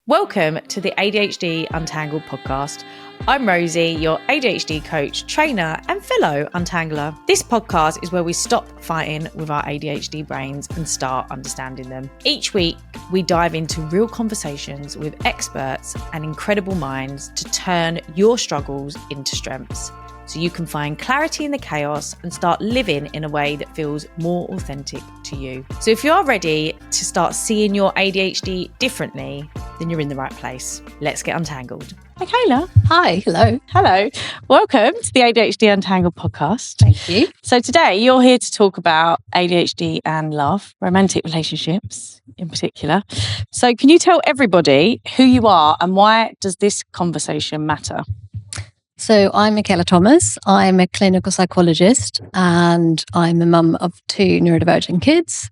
Welcome to the ADHD Untangled podcast. I'm Rosie, your ADHD coach, trainer, and fellow untangler. This podcast is where we stop fighting with our ADHD brains and start understanding them. Each week, we dive into real conversations with experts and incredible minds to turn your struggles into strengths, so you can find clarity in the chaos and start living in a way that feels more authentic to you. So if you're ready to start seeing your ADHD differently, then you're in the right place. Let's get untangled. Michaela. Hi, hello. Hello. Welcome to the ADHD Untangled podcast. Thank you. So today you're here to talk about ADHD and love, romantic relationships in particular. So can you tell everybody who you are and why does this conversation matter? So I'm Michaela Thomas. I'm a clinical psychologist and I'm a mum of 2 neurodivergent kids.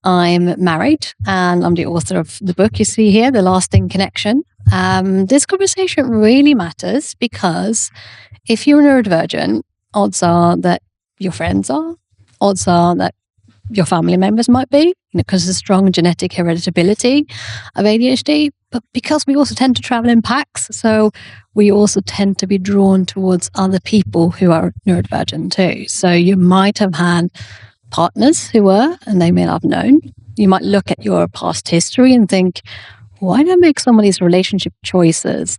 I'm married and I'm the author of the book you see here, The Lasting Connection. This conversation really matters because if you're neurodivergent, odds are that your friends are, odds are that your family members might be, because there's a strong genetic hereditability of ADHD, but because we also tend to travel in packs, so we also tend to be drawn towards other people who are neurodivergent too. So you might have had partners who were, and they may not have known. You might look at your past history and think, why do I make some of these relationship choices?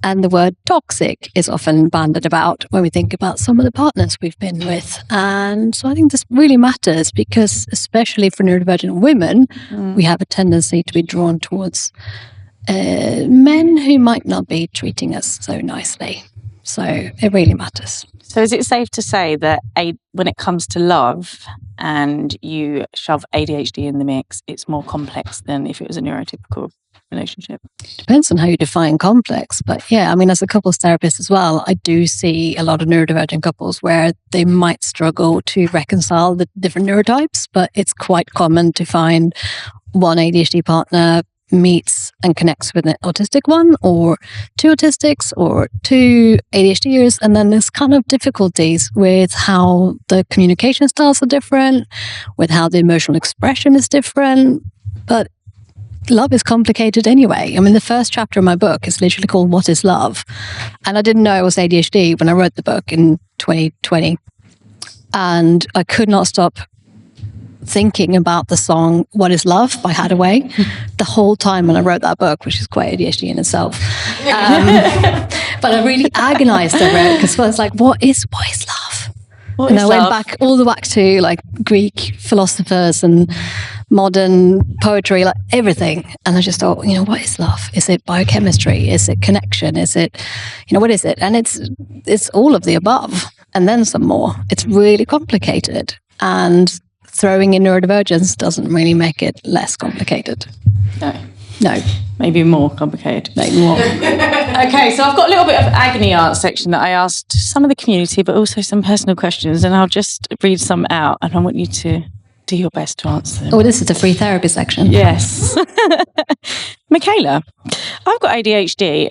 And the word toxic is often bandied about when we think about some of the partners we've been with. And so I think this really matters because, especially for neurodivergent women, we have a tendency to be drawn towards men who might not be treating us so nicely. So it really matters. So is it safe to say that when it comes to love and you shove ADHD in the mix, it's more complex than if it was a neurotypical relationship? Depends on how you define complex. But yeah, I mean, as a couples therapist as well, I do see a lot of neurodivergent couples where they might struggle to reconcile the different neurotypes, but it's quite common to find one ADHD partner meets and connects with an autistic one, or 2 autistics, or 2 ADHDers, and then there's kind of difficulties with how the communication styles are different, with how the emotional expression is different. But love is complicated anyway. I mean, the first chapter of my book is literally called What is Love? And I didn't know it was ADHD when I wrote the book in 2020. And I could not stop thinking about the song What is Love by Hathaway the whole time when I wrote that book, which is quite ADHD in itself. But I really agonized over it because I was like, what is love? I went back all the way to like Greek philosophers and modern poetry, like everything. And I just thought, what is love? Is it biochemistry? Is it connection? Is it, what is it? And it's all of the above and then some more. It's really complicated. And throwing in neurodivergence doesn't really make it less complicated. No. Maybe more complicated. Maybe more. Okay, so I've got a little bit of agony aunt section that I asked some of the community, but also some personal questions, and I'll just read some out, and I want you to do your best to answer them. Oh, this is the free therapy section. Yes. Michaela, I've got ADHD,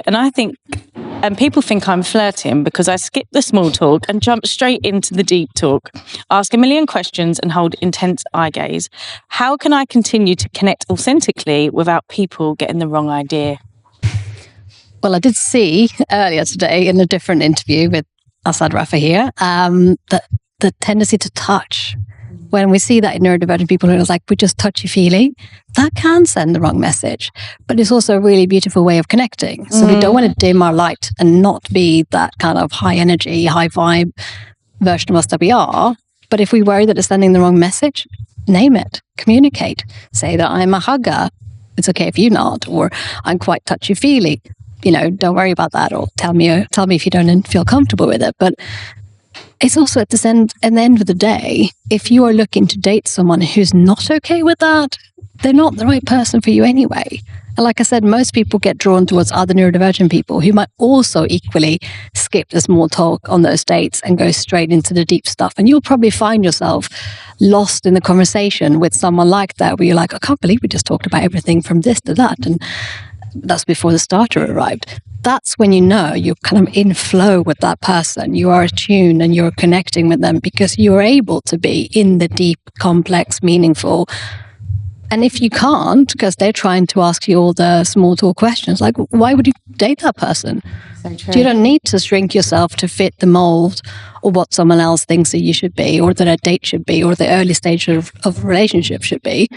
and people think I'm flirting because I skip the small talk and jump straight into the deep talk, ask a million questions and hold intense eye gaze. How can I continue to connect authentically without people getting the wrong idea? Well, I did see earlier today in a different interview with Asad Rafa here, that the tendency to touch. When we see that in neurodivergent people who are like, we're just touchy-feely, that can send the wrong message. But it's also a really beautiful way of connecting. So we don't want to dim our light and not be that kind of high energy, high vibe version of us that we are. But if we worry that it's sending the wrong message, name it, communicate. Say that I'm a hugger. It's okay if you're not. Or I'm quite touchy-feely. Don't worry about that. Or tell me if you don't feel comfortable with it. But it's also at the end of the day, if you are looking to date someone who's not okay with that, they're not the right person for you anyway. And like I said, most people get drawn towards other neurodivergent people who might also equally skip the small talk on those dates and go straight into the deep stuff. And you'll probably find yourself lost in the conversation with someone like that, where you're like, I can't believe we just talked about everything from this to that. And that's before the starter arrived. That's when you're kind of in flow with that person. You are attuned and you're connecting with them because you're able to be in the deep, complex, meaningful And if you can't, because they're trying to ask you all the small talk questions, like, why would you date that person? So true. You don't need to shrink yourself to fit the mold or what someone else thinks that you should be, or that a date should be, or the early stage of a relationship should be.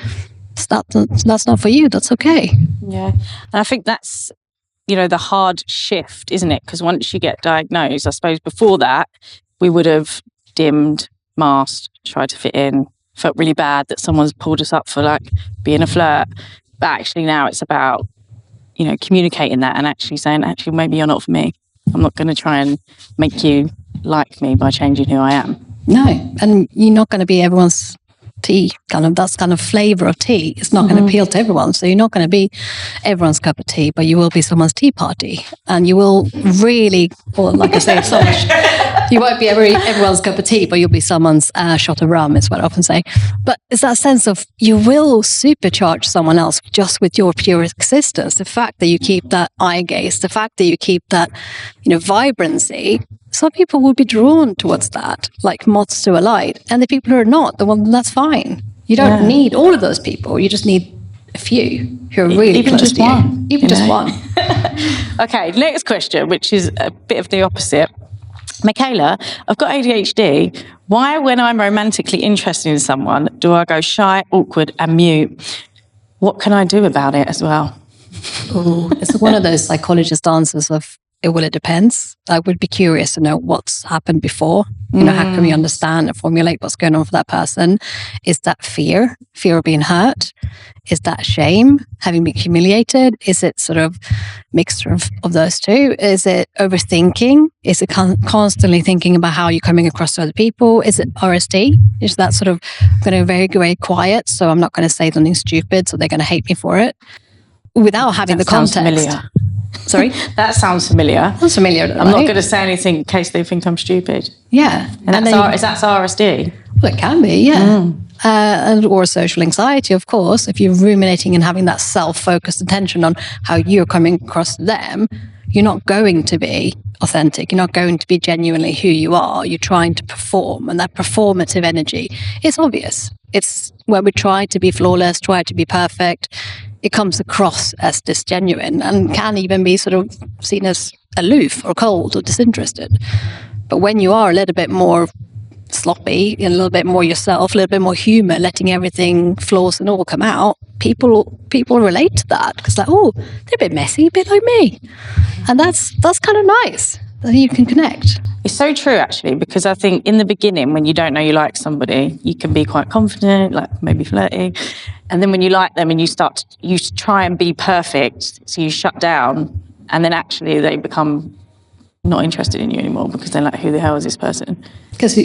That's not for you. That's okay. Yeah. And I think that's, the hard shift, isn't it? Because once you get diagnosed, I suppose before that, we would have dimmed, masked, tried to fit in, felt really bad that someone's pulled us up for like being a flirt. But actually now it's about, communicating that and actually saying, actually, maybe you're not for me. I'm not going to try and make you like me by changing who I am. No, and you're not going to be everyone's tea, that's kind of flavor of tea. It's not going to appeal to everyone. So you're not going to be everyone's cup of tea, but you will be someone's tea party. And you will really, or like I say, so much, you won't be everyone's cup of tea, but you'll be someone's shot of rum, is what I often say. But it's that sense of you will supercharge someone else just with your pure existence. The fact that you keep that eye gaze, the fact that you keep that, vibrancy, some people will be drawn towards that, like moths to a light. And the people who are not, that's fine. You don't need all of those people. You just need a few who are really even close just to one. You. Even just one. Okay, next question, which is a bit of the opposite. Michaela, I've got ADHD. Why, when I'm romantically interested in someone, do I go shy, awkward, and mute? What can I do about it as well? Ooh, it's one of those psychologist answers of, it depends. I would be curious to know what's happened before. How can we understand and formulate what's going on for that person? Is that fear of being hurt? Is that shame, having been humiliated? Is it sort of mixture of those two? Is it overthinking? Is it constantly thinking about how you're coming across to other people? Is it RSD? Is that sort of going to be very, very quiet? So I'm not going to say something stupid, so they're going to hate me for it without having the context. Familiar. Sorry? That sounds familiar. That's familiar. I'm not going to say anything in case they think I'm stupid. Yeah. And that's RSD? Well, it can be, yeah. Or social anxiety, of course. If you're ruminating and having that self-focused attention on how you're coming across to them, you're not going to be authentic. You're not going to be genuinely who you are. You're trying to perform. And that performative energy, it's obvious. It's where we try to be flawless, try to be perfect. It comes across as disgenuine and can even be sort of seen as aloof or cold or disinterested. But when you are a little bit more sloppy and a little bit more yourself, a little bit more humor, letting everything, flaws and all come out, people relate to that because they're a bit messy, a bit like me. And that's kind of nice that you can connect. It's so true, actually, because I think in the beginning, when you don't know you like somebody, you can be quite confident, like maybe flirty. And then when you like them and you try and be perfect, so you shut down, and then actually they become not interested in you anymore because they're like, who the hell is this person? Because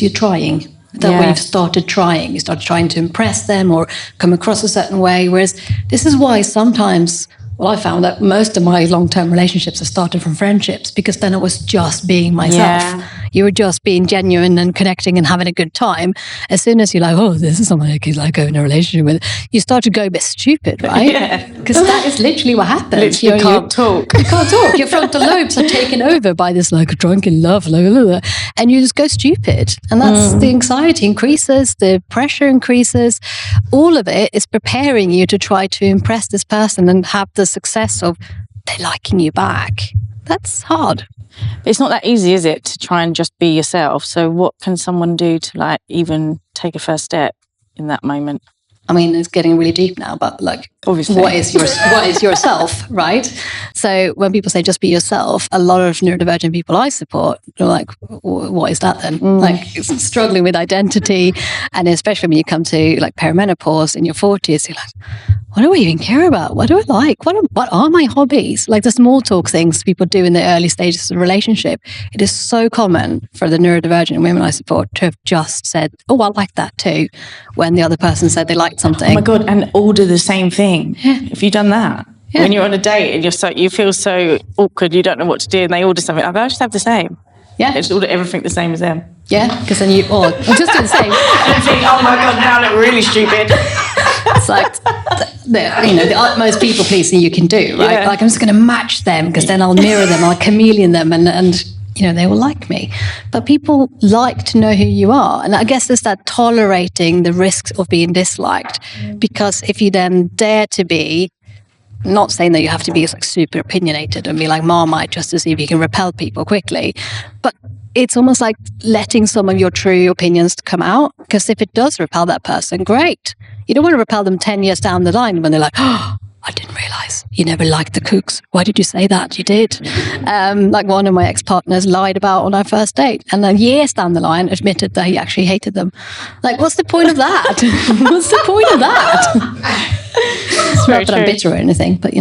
you're trying. When you've started trying. You start trying to impress them or come across a certain way. Whereas this is why sometimes, I found that most of my long-term relationships have started from friendships because then it was just being myself. Yeah. You were just being genuine and connecting and having a good time. As soon as you're like, this is someone I could go in a relationship with, you start to go a bit stupid, right? Yeah. Because that is literally what happens. You can't talk. You can't talk. Your frontal lobes are taken over by this drunken love, and you just go stupid. And that's the anxiety increases, the pressure increases. All of it is preparing you to try to impress this person and have the success of they liking you back. That's hard. But it's not that easy, is it, to try and just be yourself? So what can someone do to even take a first step in that moment? I mean, it's getting really deep now, but obviously, what is yourself, right? So when people say just be yourself, a lot of neurodivergent people I support are like, what is that then? Struggling with identity, and especially when you come to perimenopause in your 40s, you're like, what do I even care about? What do I like? What are my hobbies? The small talk things people do in the early stages of a relationship. It is so common for the neurodivergent women I support to have just said, I like that too, when the other person said they liked something. Oh my God, and order the same thing. Yeah. Have you done that? Yeah. When you're on a date and you feel so awkward, you don't know what to do, and they order something, I just have the same. Yeah. Just order everything the same as them. Yeah, because then I'll just do the same. And I think, oh my God, now I look really stupid. It's the utmost people pleasing you can do, right? Yeah. I'm just going to match them because then I'll mirror them, I'll chameleon them, and they will like me. But people like to know who you are. And I guess it's that tolerating the risks of being disliked. Because if you then dare to be, not saying that you have to be like super opinionated and be like Marmite just to see if you can repel people quickly, but it's almost like letting some of your true opinions come out. Because if it does repel that person, great. You don't want to repel them 10 years down the line when they're like, oh, I didn't realize you never liked the cooks. Why did you say that? You did. Like one of my ex-partners lied about on our first date, and then years down the line admitted that he actually hated them. Like, what's the point of that? What's the point of that? It's not that I'm bitter or anything, but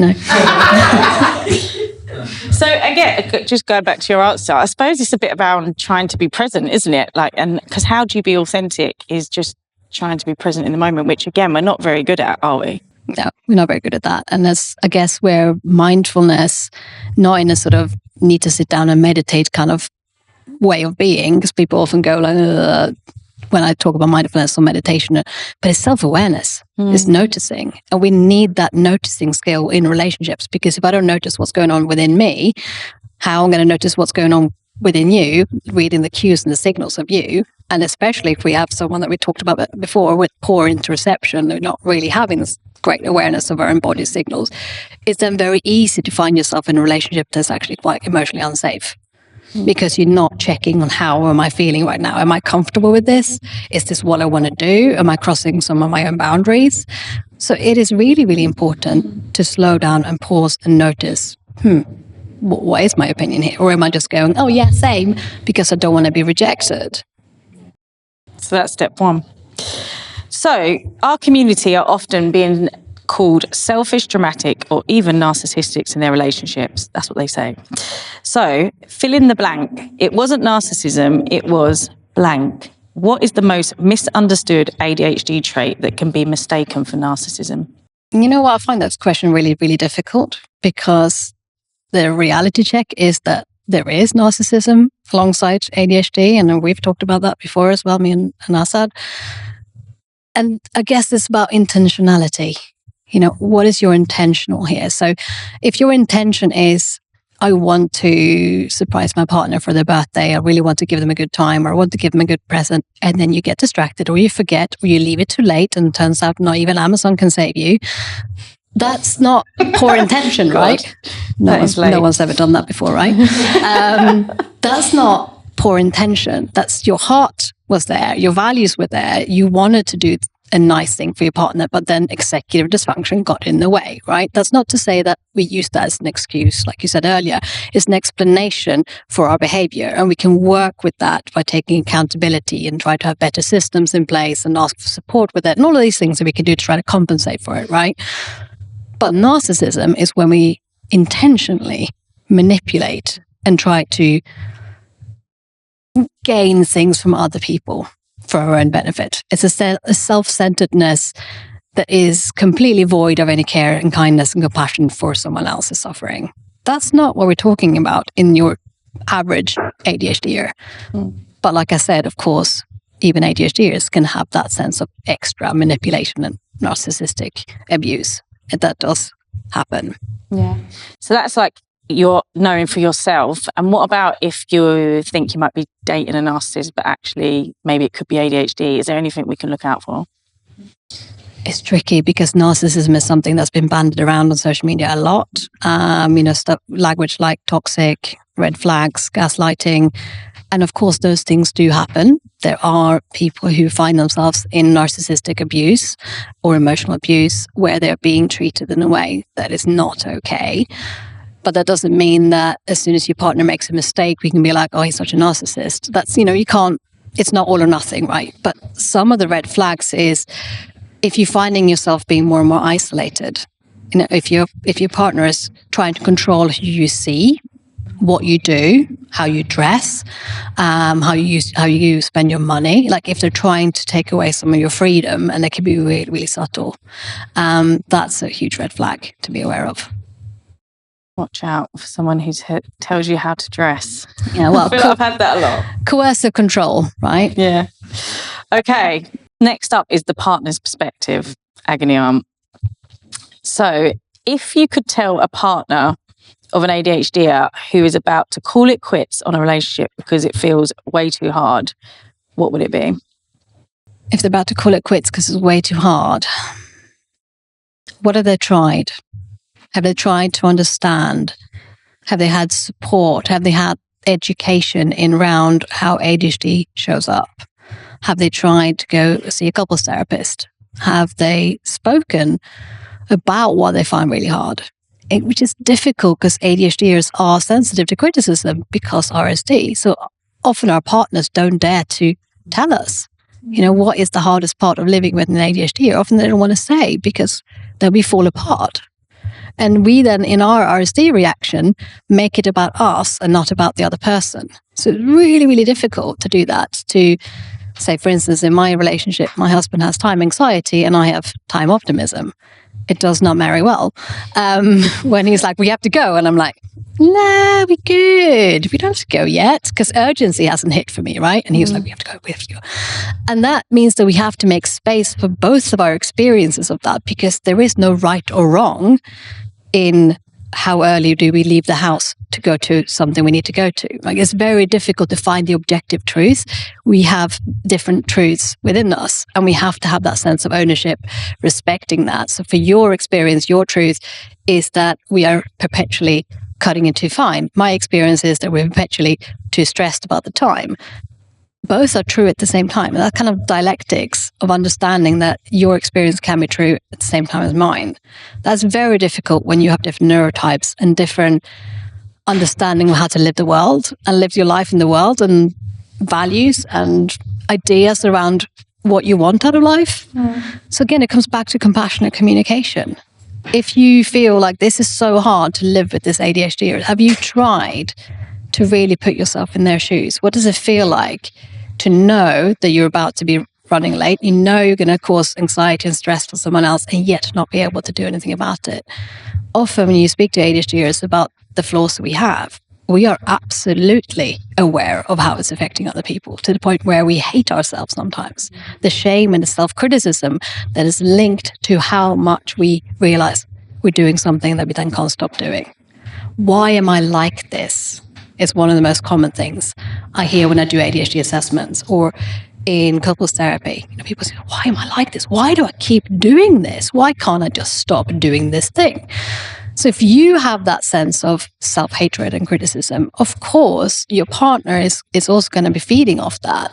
So again, just going back to your answer, I suppose it's a bit around trying to be present, isn't it? Like, and because how do you be authentic is just trying to be present in the moment, which again, we're not very good at, are we? No, we're not very good at that. And that's, I guess, where mindfulness, not in a sort of need to sit down and meditate kind of way of being, because people often go like, when I talk about mindfulness or meditation, but it's self-awareness, it's noticing. And we need that noticing skill in relationships, because if I don't notice what's going on within me, how I'm going to notice what's going on within you, reading the cues and the signals of you. And especially if we have someone that we talked about before with poor interoception, they're not really having this great awareness of our own body signals, it's then very easy to find yourself in a relationship that's actually quite emotionally unsafe. Because you're not checking on how am I feeling right now? Am I comfortable with this? Is this what I want to do? Am I crossing some of my own boundaries? So it is really, really important to slow down and pause and notice, what is my opinion here? Or am I just going, oh yeah, same, because I don't want to be rejected? So that's step one. So our community are often being called selfish, dramatic, or even narcissistics in their relationships. That's what they say. So fill in the blank. It wasn't narcissism, it was blank. What is the most misunderstood ADHD trait that can be mistaken for narcissism? You know what? I find that question really, really difficult, because the reality check is that there is narcissism alongside ADHD. And we've talked about that before as well, me and Asad. And I guess it's about intentionality. What is your intentional here? So if your intention is, I want to surprise my partner for their birthday, I really want to give them a good time, or I want to give them a good present, and then you get distracted, or you forget, or you leave it too late, and it turns out not even Amazon can save you. That's not poor intention, right? No one's ever done that before, right? That's not poor intention. That's your heart was there, your values were there, you wanted to do a nice thing for your partner, but then executive dysfunction got in the way, right? That's not to say that we use that as an excuse, like you said earlier. It's an explanation for our behavior, and we can work with that by taking accountability and try to have better systems in place and ask for support with it, and all of these things that we can do to try to compensate for it, right? But narcissism is when we intentionally manipulate and try to gain things from other people for our own benefit. It's a self-centeredness that is completely void of any care and kindness and compassion for someone else's suffering. That's not what we're talking about in your average ADHDer. But like I said, of course, even ADHDers can have that sense of extra manipulation and narcissistic abuse. And that does happen. Yeah. So that's like you're knowing for yourself. And what about if you think you might be dating a narcissist, but actually maybe it could be ADHD? Is there anything we can look out for? It's tricky because narcissism is something that's been bandied around on social media a lot. Stuff, language like toxic, red flags, gaslighting. And of course, those things do happen. There are people who find themselves in narcissistic abuse or emotional abuse where they're being treated in a way that is not okay. But that doesn't mean that as soon as your partner makes a mistake, we can be like, oh, he's such a narcissist. That's, you can't, it's not all or nothing, right? But some of the red flags is if you're finding yourself being more and more isolated, if your partner is trying to control who you see, what you do, how you dress, how you spend your money. Like if they're trying to take away some of your freedom, and it can be really, really subtle, that's a huge red flag to be aware of. Watch out for someone who tells you how to dress. Yeah, well, I've had that a lot. Coercive control, right? Yeah. Okay. Next up is the partner's perspective, agony aunt. So if you could tell a partner of an ADHDer who is about to call it quits on a relationship because it feels way too hard, what would it be? If they're about to call it quits because it's way too hard, what have they tried? Have they tried to understand? Have they had support? Have they had education in around how ADHD shows up? Have they tried to go see a couples therapist? Have they spoken about what they find really hard? Which is difficult because ADHDers are sensitive to criticism because RSD. So often our partners don't dare to tell us, what is the hardest part of living with an ADHD? Often they don't want to say because then we fall apart. And we then, in our RSD reaction, make it about us and not about the other person. So it's really, really difficult to do that. To say, for instance, in my relationship, my husband has time anxiety and I have time optimism. It does not marry well. When he's like, we have to go. And I'm like, nah, we're good. We don't have to go yet because urgency hasn't hit for me, right? And he was like, we have to go. And that means that we have to make space for both of our experiences of that because there is no right or wrong in how early do we leave the house to go to something we need to go to. Like, it's very difficult to find the objective truth. We have different truths within us and we have to have that sense of ownership, respecting that. So for your experience, your truth is that we are perpetually cutting it too fine. My experience is that we're perpetually too stressed about the time. Both are true at the same time. And that kind of dialectics of understanding that your experience can be true at the same time as mine. That's very difficult when you have different neurotypes and different understanding of how to live the world and live your life in the world and values and ideas around what you want out of life. So again, it comes back to compassionate communication. If you feel like this is so hard to live with this ADHD, have you tried to really put yourself in their shoes? What does it feel like to know that you're about to be running late? You know you're going to cause anxiety and stress for someone else and yet not be able to do anything about it. Often when you speak to ADHDers about the flaws that we have, we are absolutely aware of how it's affecting other people to the point where we hate ourselves sometimes. The shame and the self-criticism that is linked to how much we realize we're doing something that we then can't stop doing. Why am I like this? Is one of the most common things I hear when I do ADHD assessments or in couples therapy. People say, why am I like this? Why do I keep doing this? Why can't I just stop doing this thing? So if you have that sense of self-hatred and criticism, of course, your partner is also going to be feeding off that.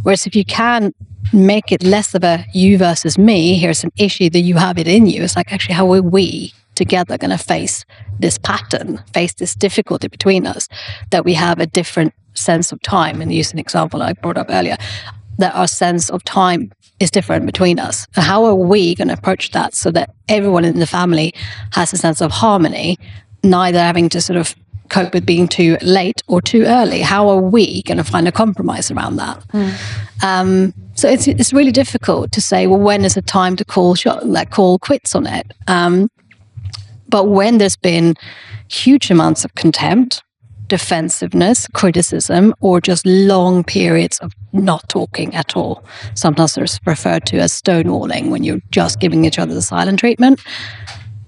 Whereas if you can make it less of a you versus me, here's an issue that you have it in you. It's like, actually, how are we together going to face this pattern, face this difficulty between us, that we have a different sense of time? And use an example I brought up earlier, that our sense of time is different between us. So how are we going to approach that so that everyone in the family has a sense of harmony, neither having to sort of cope with being too late or too early? How are we going to find a compromise around that? So it's really difficult to say, well, when is it time to call quits on it? But when there's been huge amounts of contempt, defensiveness, criticism, or just long periods of not talking at all, sometimes it's referred to as stonewalling, when you're just giving each other the silent treatment.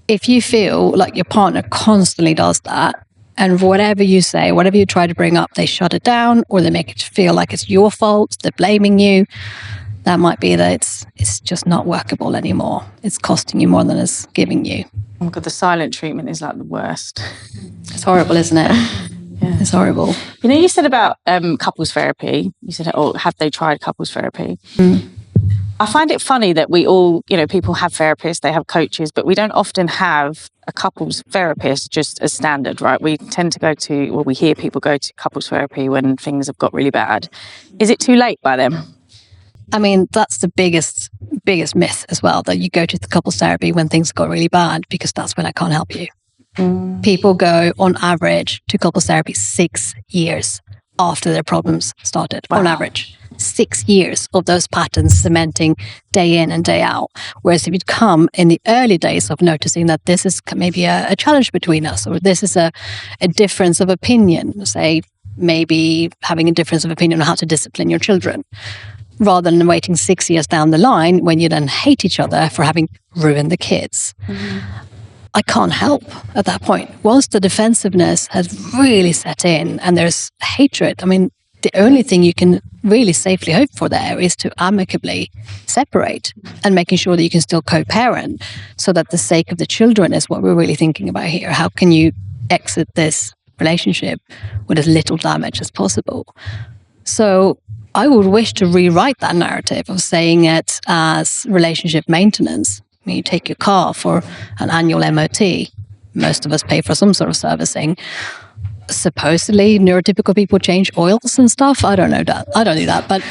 If you feel like your partner constantly does that, and whatever you say, whatever you try to bring up, they shut it down, or they make it feel like it's your fault, they're blaming you, that might be that it's just not workable anymore. It's costing you more than it's giving you. Oh God, the silent treatment is like the worst. It's horrible, isn't it? Yeah. It's horrible. You said about couples therapy. You said, have they tried couples therapy? I find it funny that we all, people have therapists, they have coaches, but we don't often have a couples therapist just as standard, right? We tend to we hear people go to couples therapy when things have got really bad. Is it too late by then? I mean, that's the biggest myth as well, that you go to the couples therapy when things got really bad, because that's when I can't help you. People go on average to couples therapy 6 years after their problems started. Wow. On average, 6 years of those patterns cementing day in and day out. Whereas if you'd come in the early days of noticing that this is maybe a challenge between us, or this is a difference of opinion, say maybe having a difference of opinion on how to discipline your children, rather than waiting 6 years down the line when you then hate each other for having ruined the kids. I can't help at that point. Once the defensiveness has really set in and there's hatred, I mean, the only thing you can really safely hope for there is to amicably separate and making sure that you can still co-parent, so that the sake of the children is what we're really thinking about here. How can you exit this relationship with as little damage as possible? So I would wish to rewrite that narrative of saying it as relationship maintenance. When you take your car for an annual MOT, most of us pay for some sort of servicing. Supposedly neurotypical people change oils and stuff. I don't know that. I don't do that, but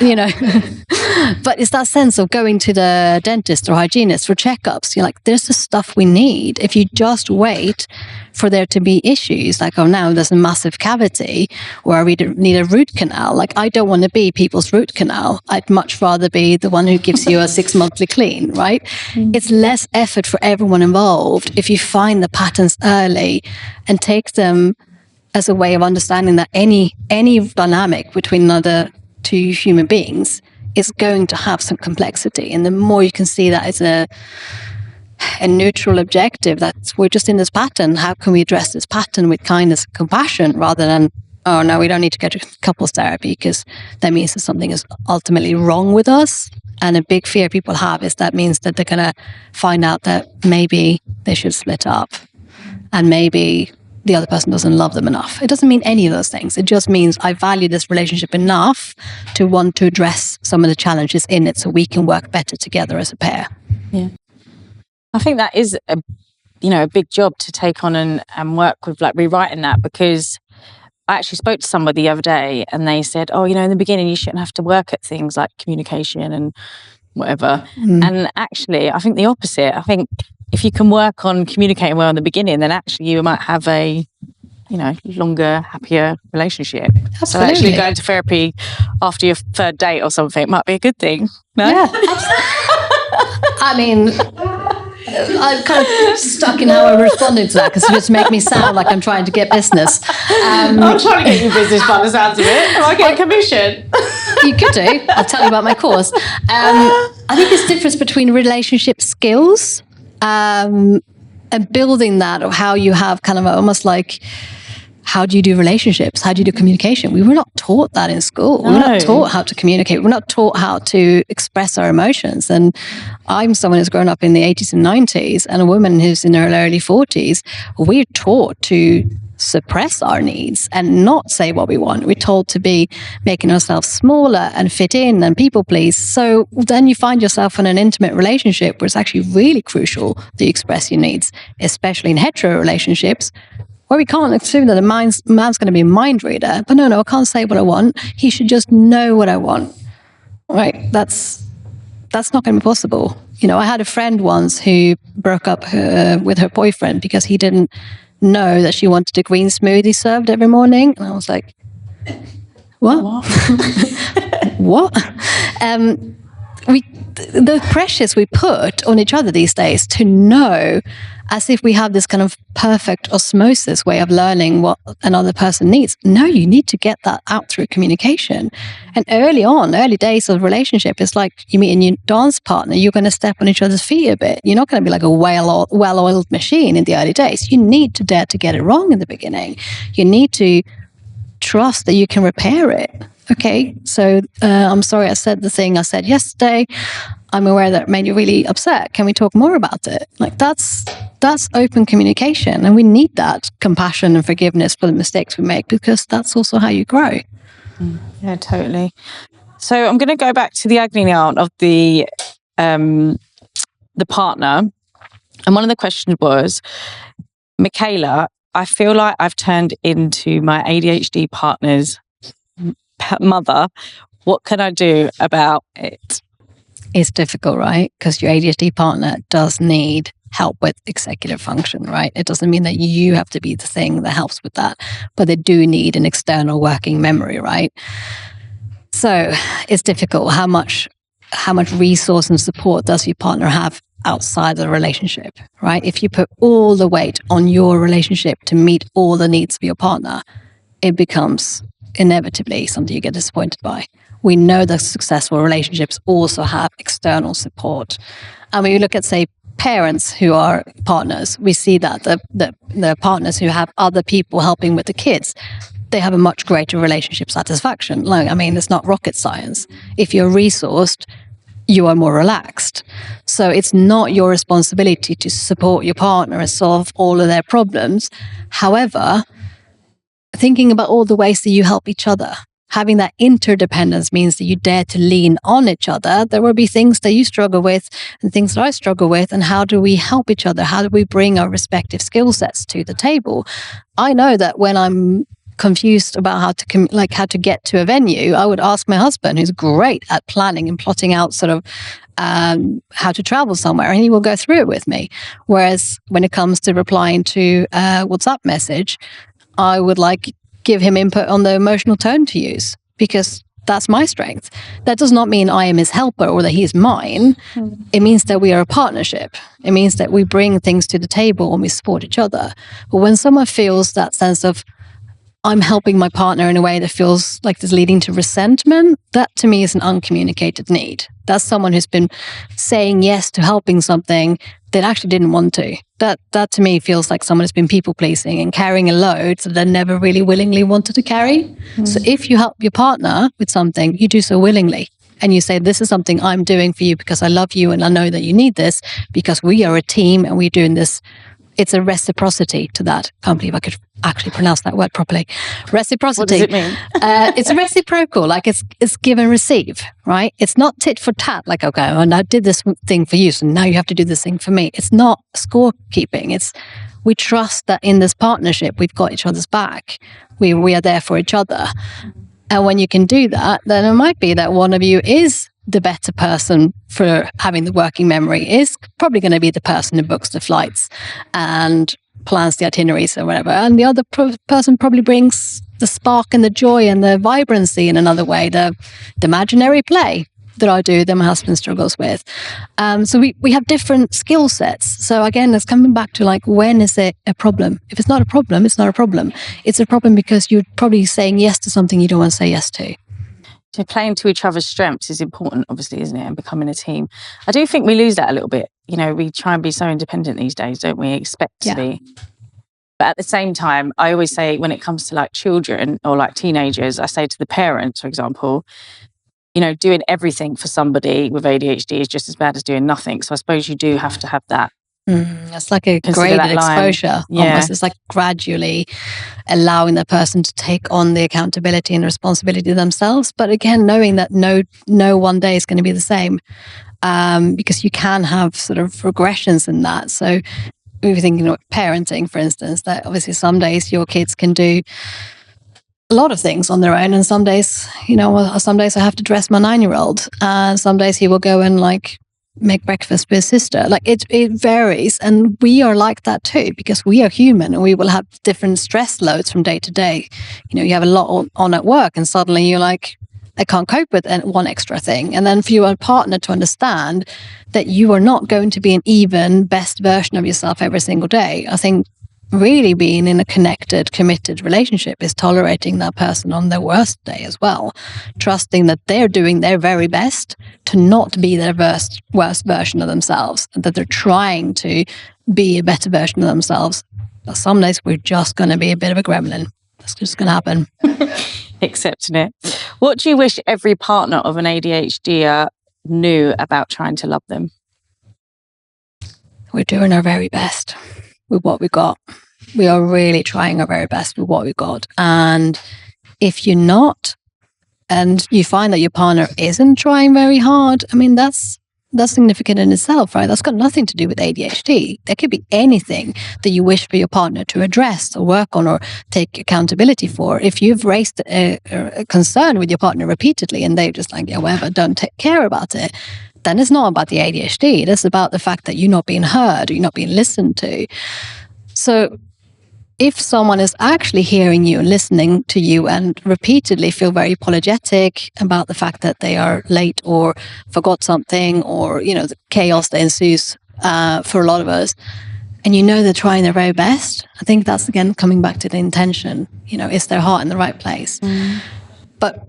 but it's that sense of going to the dentist or hygienist for checkups. You're like, there's the stuff we need. If you just wait for there to be issues, like, oh, now there's a massive cavity or we need a root canal. Like, I don't want to be people's root canal. I'd much rather be the one who gives you a 6-monthly clean, right? It's less effort for everyone involved if you find the patterns early and take them as a way of understanding that any dynamic between another two human beings is going to have some complexity. And the more you can see that as a neutral objective, that we're just in this pattern, how can we address this pattern with kindness and compassion, rather than, oh no, we don't need to get to couples therapy because that means that something is ultimately wrong with us. And a big fear people have is that means that they're going to find out that maybe they should split up and maybe the other person doesn't love them enough. It doesn't mean any of those things. It just means I value this relationship enough to want to address some of the challenges in it so we can work better together as a pair. Yeah. I think that is a big job to take on and work with, like rewriting that, because I actually spoke to somebody the other day and they said, oh, in the beginning you shouldn't have to work at things like communication and whatever. And actually, I think the opposite. I think if you can work on communicating well in the beginning, then actually you might have a, longer, happier relationship. Absolutely. So actually going to therapy after your third date or something might be a good thing. No? Yeah. I mean, I'm kind of stuck in how I'm responding to that, because it just makes me sound like I'm trying to get business. I'm trying to get you business by the sounds of it. Am I getting commission? You could do. I'll tell you about my course. I think there's a difference between relationship skills and building that, or how you have kind of almost like, how do you do relationships? How do you do communication? We were not taught that in school. No. We were not taught how to communicate. We're not taught how to express our emotions. And I'm someone who's grown up in the 80s and 90s, and a woman who's in her early 40s. We're taught to suppress our needs and not say what we want. We're told to be making ourselves smaller and fit in and people please. So then you find yourself in an intimate relationship where it's actually really crucial that you express your needs, especially in hetero relationships, where we can't assume that a man's going to be a mind reader. But no, I can't say what I want. He should just know what I want. Right? That's not going to be possible. I had a friend once who broke up with her boyfriend because he didn't know that she wanted a green smoothie served every morning. And I was like, what? What? The pressures we put on each other these days to know, as if we have this kind of perfect osmosis way of learning what another person needs. No, you need to get that out through communication. And early days of relationship, it's like you meet a new dance partner, you're going to step on each other's feet a bit. You're not going to be like a well-oiled machine in the early days. You need to dare to get it wrong in the beginning. You need to trust that you can repair it. Okay, so I'm sorry I said the thing I said yesterday. I'm aware that made you really upset. Can we talk more about it? Like that's open communication, and we need that compassion and forgiveness for the mistakes we make, because that's also how you grow. Yeah, totally. So I'm going to go back to the agony aunt of the partner, and one of the questions was, Michaela, I feel like I've turned into my ADHD partner's mother. What can I do about it? It's difficult, right? Because your ADHD partner does need help with executive function, right? It doesn't mean that you have to be the thing that helps with that, but they do need an external working memory, right? So it's difficult. How much resource and support does your partner have outside of the relationship, right? If you put all the weight on your relationship to meet all the needs of your partner, it becomes inevitably something you get disappointed by. We know that successful relationships also have external support. And when you look at, say, parents who are partners, we see that the partners who have other people helping with the kids, they have a much greater relationship satisfaction. Like, I mean, it's not rocket science. If you're resourced, you are more relaxed. So it's not your responsibility to support your partner and solve all of their problems. However, thinking about all the ways that you help each other, having that interdependence means that you dare to lean on each other. There will be things that you struggle with and things that I struggle with. And how do we help each other? How do we bring our respective skill sets to the table? I know that when I'm confused about how to get to a venue, I would ask my husband, who's great at planning and plotting out sort of how to travel somewhere, and he will go through it with me. Whereas when it comes to replying to a WhatsApp message, I would give him input on the emotional tone to use, because that's my strength. That does not mean I am his helper or that he is mine. It means that we are a partnership. It means that we bring things to the table and we support each other. But when someone feels that sense of, I'm helping my partner in a way that feels like this leading to resentment, that to me is an uncommunicated need. That's someone who's been saying yes to helping something that actually didn't want to. That to me feels like someone who's been people pleasing and carrying a load that they never really willingly wanted to carry. So if you help your partner with something, you do so willingly. And you say, this is something I'm doing for you because I love you and I know that you need this, because we are a team and we're doing this. It's a reciprocity to that. Can't believe I could actually pronounce that word properly. Reciprocity. What does it mean? It's reciprocal, like it's give and receive, right? It's not tit for tat, like, okay, and I did this thing for you, so now you have to do this thing for me. It's not scorekeeping. It's, we trust that in this partnership, we've got each other's back. We are there for each other. And when you can do that, then it might be that one of you is the better person for having the working memory, is probably going to be the person who books the flights and plans the itineraries or whatever. And the other person probably brings the spark and the joy and the vibrancy in another way, the imaginary play that I do that my husband struggles with. So we have different skill sets. So again, it's coming back to like, when is it a problem? If it's not a problem, it's not a problem. It's a problem because you're probably saying yes to something you don't want to say yes to. So playing to each other's strengths is important, obviously, isn't it? And becoming a team. I do think we lose that a little bit. You know, we try and be so independent these days, don't we? Expect to be. But at the same time, I always say when it comes to like children or like teenagers, I say to the parents, for example, you know, doing everything for somebody with ADHD is just as bad as doing nothing. So I suppose you do have to have that. It's like a graded exposure. Almost. It's like gradually allowing the person to take on the accountability and responsibility themselves. But again, knowing that no one day is going to be the same, because you can have sort of regressions in that. So we were thinking of parenting, for instance, that obviously some days your kids can do a lot of things on their own, and some days, some days I have to dress my 9-year-old, and some days he will go and like make breakfast with his sister. Like it varies, and we are like that too, because we are human and we will have different stress loads from day to day. You have a lot on at work, and suddenly you're like, I can't cope with one extra thing. And then for your partner to understand that you are not going to be an even best version of yourself every single day. I think really being in a connected, committed relationship is tolerating that person on their worst day as well, trusting that they're doing their very best to not be their worst version of themselves, and that they're trying to be a better version of themselves. But some days we're just going to be a bit of a gremlin. That's just going to happen. Accepting it. What do you wish every partner of an ADHD knew about trying to love them? We're doing our very best with what we got. We are really trying our very best with what we got. And if you're not, and you find that your partner isn't trying very hard, I mean, that's significant in itself, right? That's got nothing to do with ADHD. There could be anything that you wish for your partner to address or work on or take accountability for. If you've raised a concern with your partner repeatedly and they're just like, yeah, whatever, don't take care about it, then it's not about the ADHD. It's about the fact that you're not being heard or you're not being listened to. So if someone is actually hearing you and listening to you and repeatedly feel very apologetic about the fact that they are late or forgot something, or, the chaos that ensues for a lot of us, and they're trying their very best, I think that's, again, coming back to the intention. Is their heart in the right place? But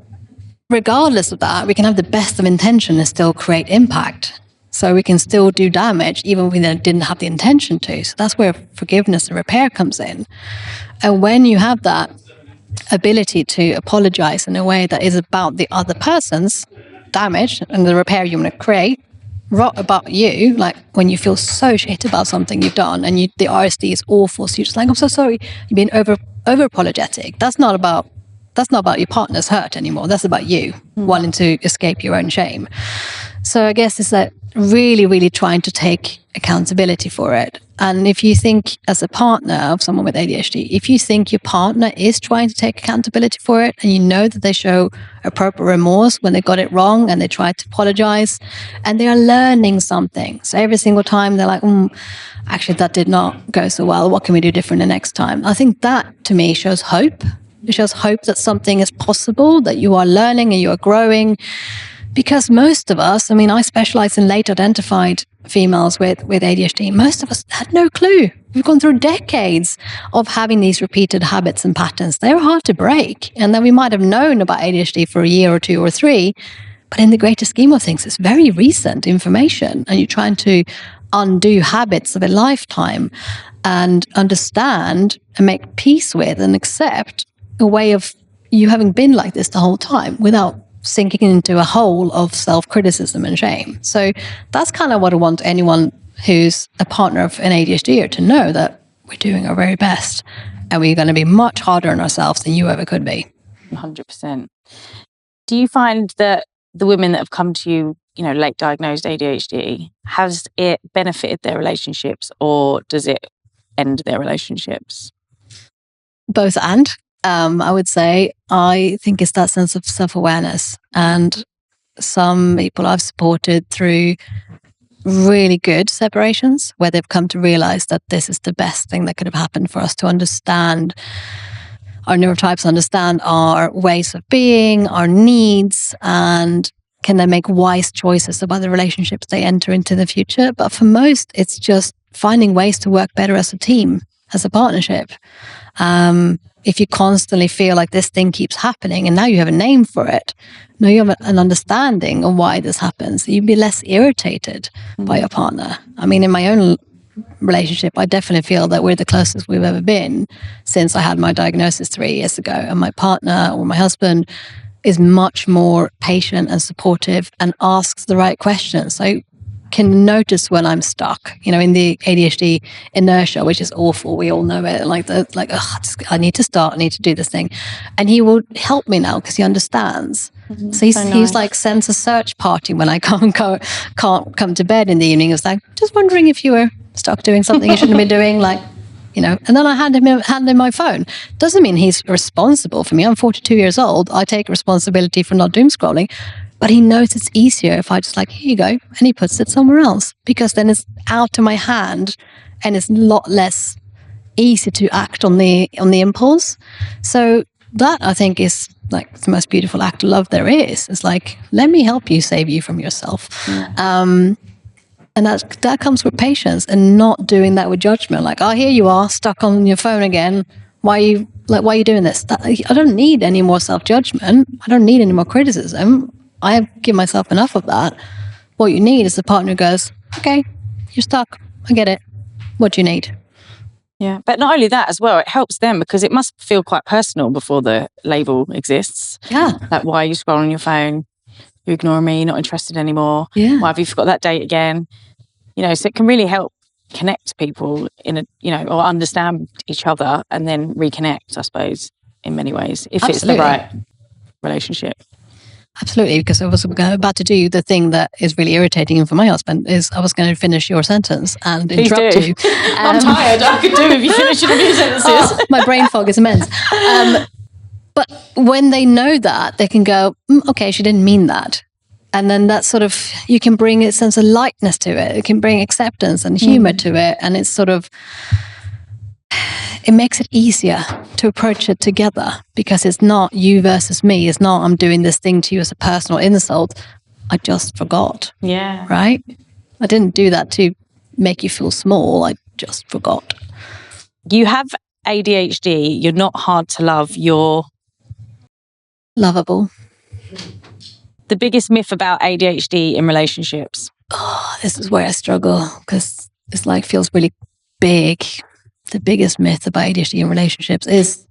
regardless of that, we can have the best of intention and still create impact. So we can still do damage even when we didn't have the intention to. So that's where forgiveness and repair comes in. And when you have that ability to apologize in a way that is about the other person's damage and the repair you want to create, not about you, like when you feel so shit about something you've done and the RSD is awful, so you're just like, I'm so sorry, you're being over apologetic. That's not about your partner's hurt anymore. That's about you wanting to escape your own shame. So I guess it's that really, really trying to take accountability for it. And if you think as a partner of someone with ADHD, if you think your partner is trying to take accountability for it and you know that they show appropriate remorse when they got it wrong and they try to apologize and they are learning something. So every single time they're like, actually that did not go so well. What can we do different the next time? I think that to me shows hope. It shows hope that something is possible, that you are learning and you are growing. Because most of us, I mean, I specialize in late identified females with ADHD. Most of us had no clue. We've gone through decades of having these repeated habits and patterns. They're hard to break. And then we might have known about ADHD for a year or 2 or 3. But in the greater scheme of things, it's very recent information. And you're trying to undo habits of a lifetime and understand and make peace with and accept a way of you having been like this the whole time without sinking into a hole of self-criticism and shame. So that's kind of what I want anyone who's a partner of an ADHDer to know, that we're doing our very best and we're going to be much harder on ourselves than you ever could be. 100%. Do you find that the women that have come to you, late diagnosed ADHD, has it benefited their relationships or does it end their relationships? Both and. I would say, I think it's that sense of self-awareness. And some people I've supported through really good separations where they've come to realize that this is the best thing that could have happened for us to understand our neurotypes, understand our ways of being, our needs, and can then make wise choices about the relationships they enter into the future. But for most, it's just finding ways to work better as a team, as a partnership. If you constantly feel like this thing keeps happening and now you have a name for it, now you have an understanding of why this happens, you'd be less irritated by your partner. I mean, in my own relationship, I definitely feel that we're the closest we've ever been since I had my diagnosis 3 years ago. And my partner or my husband is much more patient and supportive and asks the right questions. So can notice when I'm stuck, in the ADHD inertia, which is awful. We all know it. I need to start. I need to do this thing, and he will help me now because he understands. Mm-hmm. So he's like sends a search party when I can't come to bed in the evening. It's like, just wondering if you were stuck doing something you shouldn't be doing, and then I hand him my phone. Doesn't mean he's responsible for me. I'm 42 years old. I take responsibility for not doom scrolling. But he knows it's easier if I just here you go, and he puts it somewhere else, because then it's out of my hand and it's a lot less easy to act on the impulse. So that, I think, is the most beautiful act of love there is. It's let me help you, save you from yourself. And that comes with patience and not doing that with judgment. Here you are stuck on your phone again. Why are you doing this? I don't need any more self-judgment. I don't need any more criticism. I have given myself enough of that. What you need is a partner who goes, okay, you're stuck. I get it. What do you need? Yeah. But not only that as well, it helps them because it must feel quite personal before the label exists. Yeah. Why are you scrolling your phone? You ignore me, not interested anymore. Yeah. Why have you forgot that date again? So it can really help connect people or understand each other and then reconnect, I suppose, in many ways, if Absolutely. It's the right relationship. Absolutely, because I was about to do the thing that is really irritating for my husband is I was going to finish your sentence and Please interrupt you. I'm tired. I could do if you finish your sentences. My brain fog is immense. But when they know that, they can go, okay, she didn't mean that. And then that sort of, you can bring a sense of lightness to it. It can bring acceptance and humor to it. And it's sort of, it makes it easier to approach it together because it's not you versus me. It's not I'm doing this thing to you as a personal insult. I just forgot. Yeah. Right? I didn't do that to make you feel small. I just forgot. You have ADHD. You're not hard to love. You're lovable. The biggest myth about ADHD in relationships. oh, this is where I struggle, because it's like feels really big. The biggest myth about ADHD in relationships is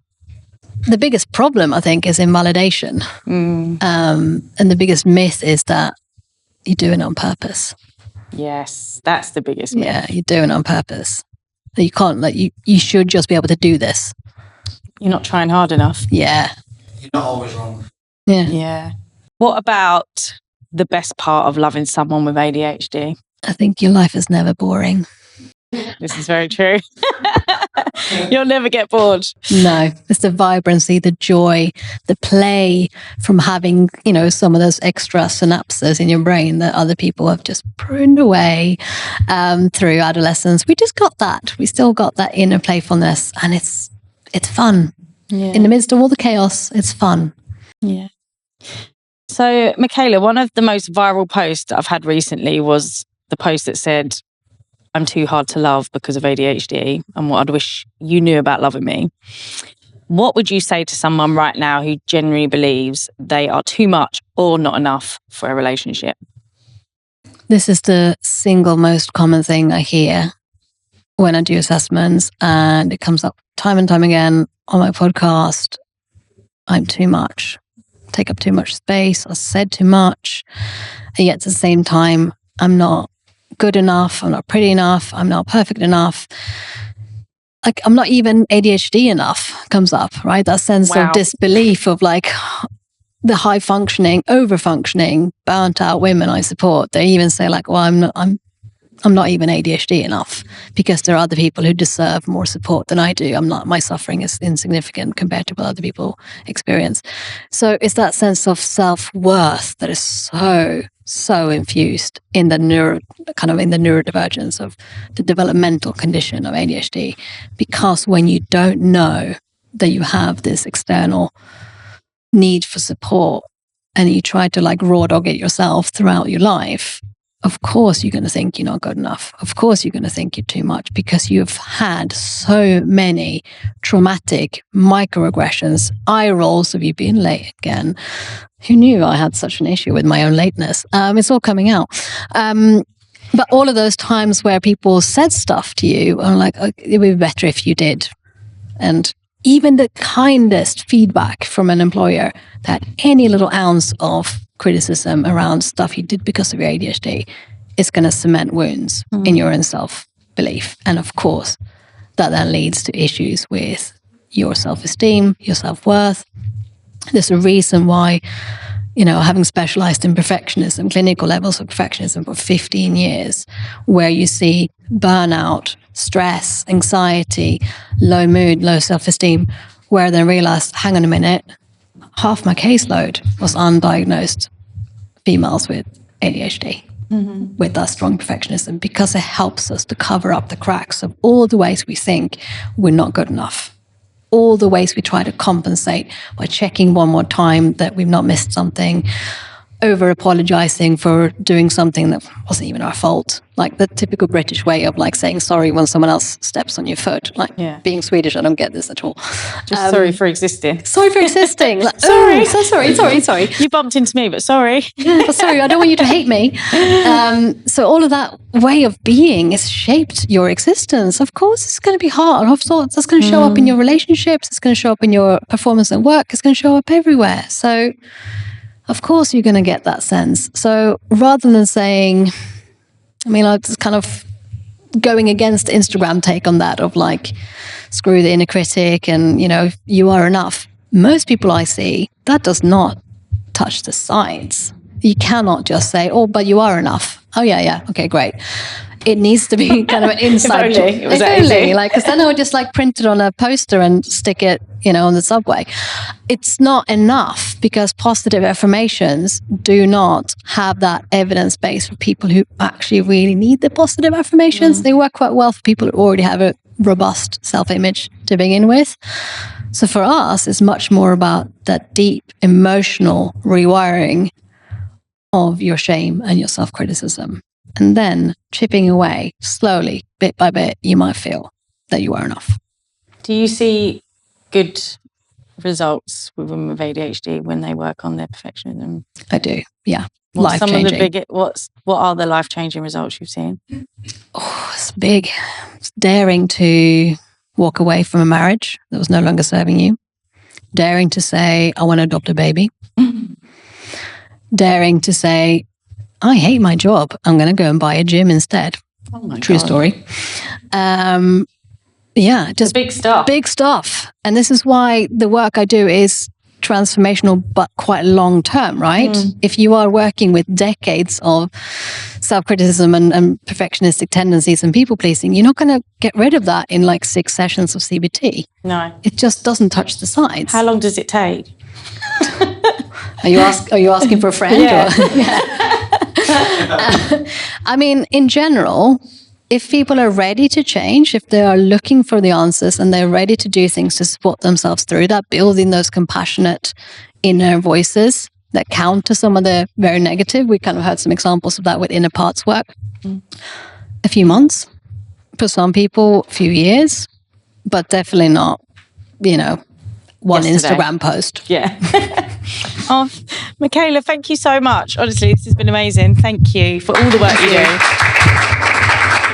the biggest problem, I think, is invalidation. And the biggest myth is that you're doing it on purpose. Yes, that's the biggest myth. Yeah, you're doing it on purpose. You can't, like, you should just be able to do this. You're not trying hard enough. Yeah. You're not always wrong. Yeah. Yeah. What about the best part of loving someone with ADHD? I think your life is never boring. This is very true. You'll never get bored. No, it's the vibrancy, the joy, the play from having, some of those extra synapses in your brain that other people have just pruned away through adolescence. We just got that. We still got that inner playfulness, and it's fun. Yeah. In the midst of all the chaos, it's fun. Yeah. So, Michaela, one of the most viral posts I've had recently was the post that said, "I'm too hard to love because of ADHD and what I'd wish you knew about loving me." What would you say to someone right now who genuinely believes they are too much or not enough for a relationship? This is the single most common thing I hear when I do assessments, and it comes up time and time again on my podcast. I'm too much. Take up too much space. I said too much. And yet at the same time, I'm not good enough. I'm not pretty enough. I'm not perfect enough. Like, I'm not even ADHD enough comes up, right? That sense of disbelief of like the high functioning, over functioning, burnt out women I support. They even say like, well, I'm not even ADHD enough because there are other people who deserve more support than I do. My suffering is insignificant compared to what other people experience. So it's that sense of self-worth that is so infused in the neurodivergence of the developmental condition of ADHD. Because when you don't know that you have this external need for support and you try to like raw dog it yourself throughout your life, of course you're going to think you're not good enough. Of course you're going to think you're too much because you've had so many traumatic microaggressions, eye rolls of you being late again. Who knew I had such an issue with my own lateness? It's all coming out. But all of those times where people said stuff to you, I'm like, oh, it would be better if you did. And even the kindest feedback from an employer that any little ounce of criticism around stuff you did because of your ADHD is going to cement wounds in your own self-belief. And of course, that then leads to issues with your self-esteem, your self-worth. There's a reason why, having specialized in perfectionism, clinical levels of perfectionism for 15 years, where you see burnout, stress, anxiety, low mood, low self-esteem, where I then realized, hang on a minute, half my caseload was undiagnosed females with ADHD, with that strong perfectionism, because it helps us to cover up the cracks of all the ways we think we're not good enough, all the ways we try to compensate by checking one more time that we've not missed something, over apologizing for doing something that wasn't even our fault. Like the typical British way of like saying sorry when someone else steps on your foot. Like being Swedish, I don't get this at all. Just sorry for existing. Sorry for existing. Like, sorry. So sorry. You bumped into me, but sorry. Yeah, but sorry, I don't want you to hate me. So all of that way of being has shaped your existence. Of course, it's going to be hard. Of course, that's going to show up in your relationships. It's going to show up in your performance at work. It's going to show up everywhere. So of course, you're going to get that sense. So rather than saying, it's kind of going against Instagram take on that of like, screw the inner critic and, you are enough. Most people I see, that does not touch the sides. You cannot just say, oh, but you are enough. Oh, yeah. Okay, great. It needs to be kind of an inside job. If only. Because then I would just like print it on a poster and stick it, on the subway. It's not enough because positive affirmations do not have that evidence base for people who actually really need the positive affirmations. They work quite well for people who already have a robust self-image to begin with. So for us, it's much more about that deep emotional rewiring of your shame and your self-criticism. And then chipping away slowly, bit by bit, you might feel that you are enough. Do you see good results with women with ADHD when they work on their perfectionism? I do, yeah. What's some of the Life-changing. what are the life-changing results you've seen? Oh, it's big. It's daring to walk away from a marriage that was no longer serving you. Daring to say, I want to adopt a baby. Daring to say, I hate my job. I'm going to go and buy a gym instead. Oh my True God. story. Yeah, just big stuff. Big stuff. And this is why the work I do is transformational, but quite long term, right? If you are working with decades of self-criticism and perfectionistic tendencies and people pleasing, you're not going to get rid of that in like 6 sessions of CBT. No. It just doesn't touch the sides. How long does it take? Are you asking for a friend? Yeah. I mean, in general, if people are ready to change, if they are looking for the answers and they're ready to do things to support themselves through that, building those compassionate inner voices that counter some of the very negative. We kind of heard some examples of that with inner parts work. A few months. For some people, a few years. But definitely not, one Yesterday. Instagram post. Yeah. Oh, Michaela, thank you so much. Honestly, this has been amazing. Thank you for all the work you do.